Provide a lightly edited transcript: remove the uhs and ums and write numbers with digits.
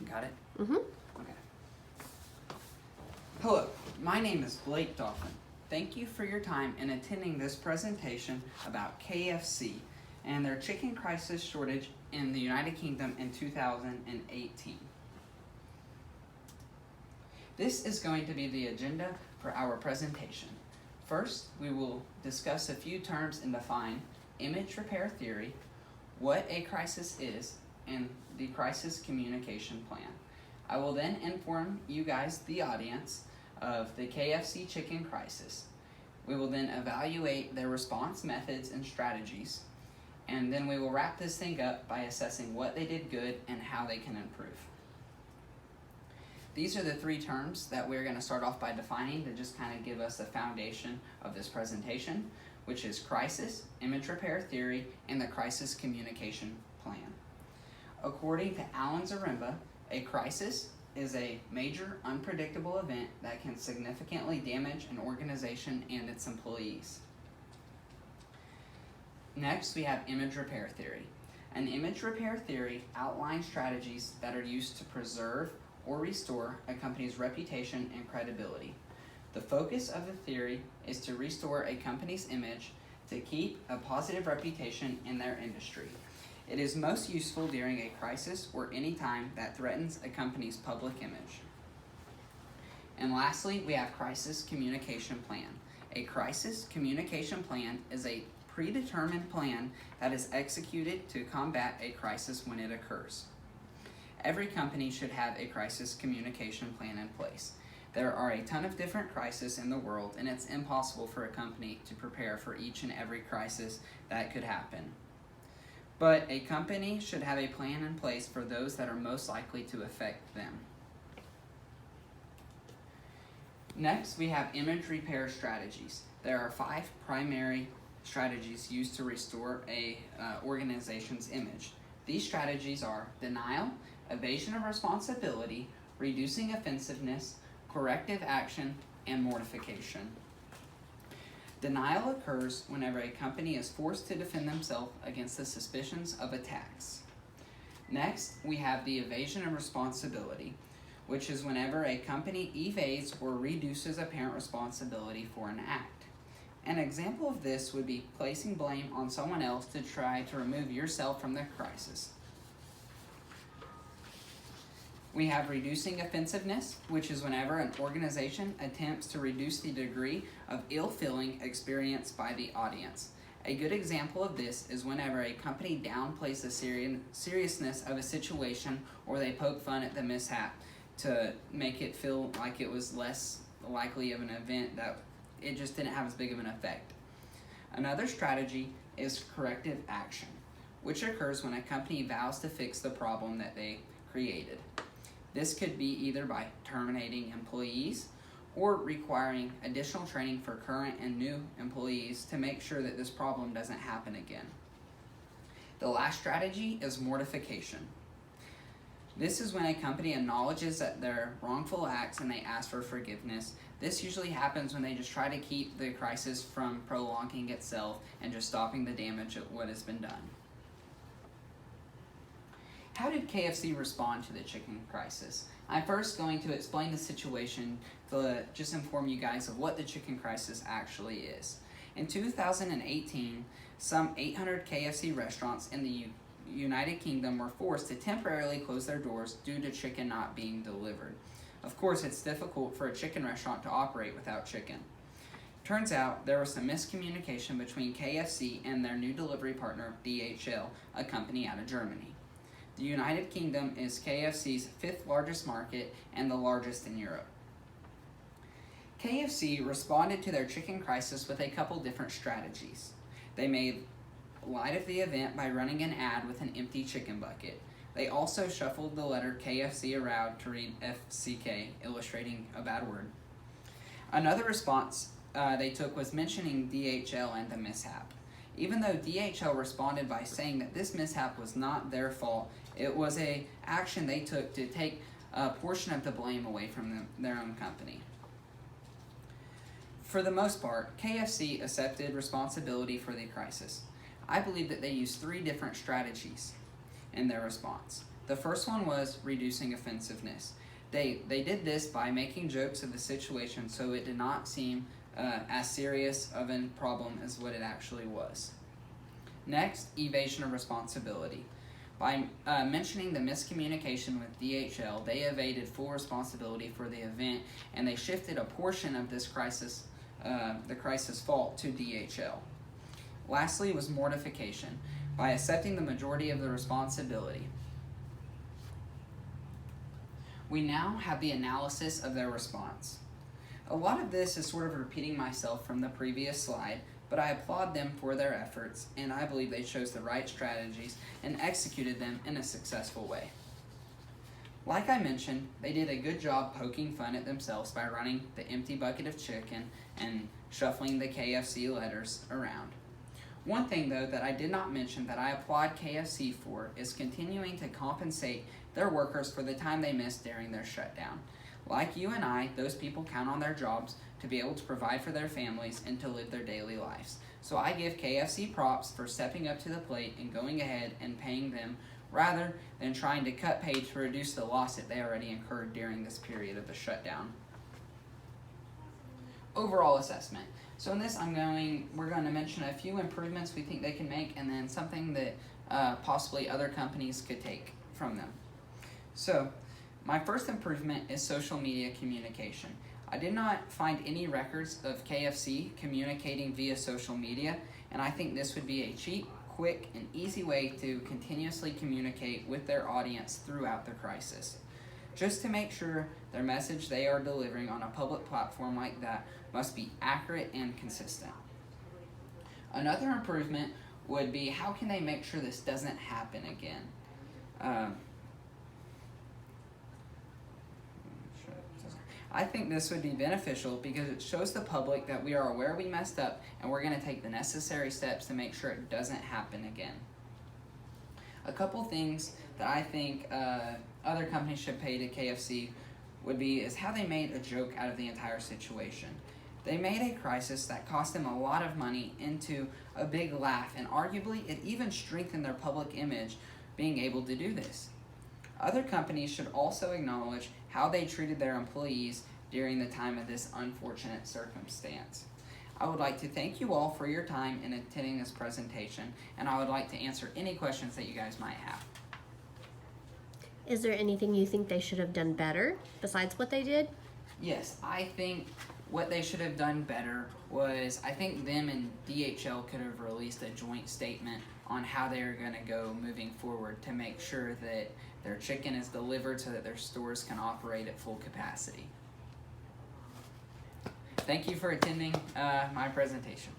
Got it? Mm-hmm. Okay. Hello, my name is Blake Dolphin. Thank you for your time in attending this presentation about KFC and their chicken crisis shortage in the United Kingdom in 2018. This is going to be the agenda for our presentation. First, we will discuss a few terms and define image repair theory, what a crisis is, and the crisis communication plan. I will then inform you guys, the audience, of the KFC chicken crisis. We will then evaluate their response methods and strategies, and then we will wrap this thing up by assessing what they did good and how they can improve. These are the three terms that we're going to start off by defining to just kind of give us the foundation of this presentation, which is crisis, image repair theory, and the crisis communication plan. According to Alan Zaremba, a crisis is a major unpredictable event that can significantly damage an organization and its employees. Next, we have image repair theory. An image repair theory outlines strategies that are used to preserve or restore a company's reputation and credibility. The focus of the theory is to restore a company's image to keep a positive reputation in their industry. It is most useful during a crisis or any time that threatens a company's public image. And lastly, we have crisis communication plan. A crisis communication plan is a predetermined plan that is executed to combat a crisis when it occurs. Every company should have a crisis communication plan in place. There are a ton of different crises in the world, and it's impossible for a company to prepare for each and every crisis that could happen. But a company should have a plan in place for those that are most likely to affect them. Next, we have image repair strategies. There are 5 primary strategies used to restore a organization's image. These strategies are denial, evasion of responsibility, reducing offensiveness, corrective action, and mortification. Denial occurs whenever a company is forced to defend themselves against the suspicions of attacks. Next, we have the evasion of responsibility, which is whenever a company evades or reduces apparent responsibility for an act. An example of this would be placing blame on someone else to try to remove yourself from the crisis. We have reducing offensiveness, which is whenever an organization attempts to reduce the degree of ill feeling experienced by the audience. A good example of this is whenever a company downplays the seriousness of a situation, or they poke fun at the mishap to make it feel like it was less likely of an event, that it just didn't have as big of an effect. Another strategy is corrective action, which occurs when a company vows to fix the problem that they created. This could be either by terminating employees or requiring additional training for current and new employees to make sure that this problem doesn't happen again. The last strategy is mortification. This is when a company acknowledges that their wrongful acts and they ask for forgiveness. This usually happens when they just try to keep the crisis from prolonging itself and just stopping the damage of what has been done. How did KFC respond to the chicken crisis? I'm first going to explain the situation to just inform you guys of what the chicken crisis actually is. In 2018, some 800 KFC restaurants in the United Kingdom were forced to temporarily close their doors due to chicken not being delivered. Of course, it's difficult for a chicken restaurant to operate without chicken. Turns out there was some miscommunication between KFC and their new delivery partner, DHL, a company out of Germany. The United Kingdom is KFC's 5th largest market and the largest in Europe. KFC responded to their chicken crisis with a couple different strategies. They made light of the event by running an ad with an empty chicken bucket. They also shuffled the letter KFC around to read FCK, illustrating a bad word. Another response they took was mentioning DHL and the mishap. Even though DHL responded by saying that this mishap was not their fault, it was an action they took to take a portion of the blame away from their own company. For the most part, KFC accepted responsibility for the crisis. I believe that they used 3 different strategies in their response. The first one was reducing offensiveness. They did this by making jokes of the situation so it did not seem as serious of a problem as what it actually was. Next, evasion of responsibility. By mentioning the miscommunication with DHL, they evaded full responsibility for the event, and they shifted a portion of this crisis, the crisis fault, to DHL. Lastly was mortification. By accepting the majority of the responsibility. We now have the analysis of their response. A lot of this is sort of repeating myself from the previous slide, but I applaud them for their efforts, and I believe they chose the right strategies and executed them in a successful way. Like I mentioned, they did a good job poking fun at themselves by running the empty bucket of chicken and shuffling the KFC letters around. One thing, though, that I did not mention that I applaud KFC for is continuing to compensate their workers for the time they missed during their shutdown. Like you and I, those people count on their jobs to be able to provide for their families and to live their daily lives. So I give KFC props for stepping up to the plate and going ahead and paying them rather than trying to cut pay to reduce the loss that they already incurred during this period of the shutdown. Overall assessment. So in this, we're going to mention a few improvements we think they can make, and then something that possibly other companies could take from them. So my first improvement is social media communication. I did not find any records of KFC communicating via social media, and I think this would be a cheap, quick, and easy way to continuously communicate with their audience throughout the crisis. Just to make sure their message they are delivering on a public platform like that must be accurate and consistent. Another improvement would be, how can they make sure this doesn't happen again? I think this would be beneficial because it shows the public that we are aware we messed up and we're going to take the necessary steps to make sure it doesn't happen again. A couple things that I think other companies should pay to KFC is how they made a joke out of the entire situation. They made a crisis that cost them a lot of money into a big laugh, and arguably it even strengthened their public image being able to do this. Other companies should also acknowledge how they treated their employees during the time of this unfortunate circumstance. I would like to thank you all for your time in attending this presentation, and I would like to answer any questions that you guys might have. Is there anything you think they should have done better besides what they did? Yes, I think what they should have done better was, I think them and DHL could have released a joint statement on how they're going to go moving forward to make sure that their chicken is delivered so that their stores can operate at full capacity. Thank you for attending my presentation.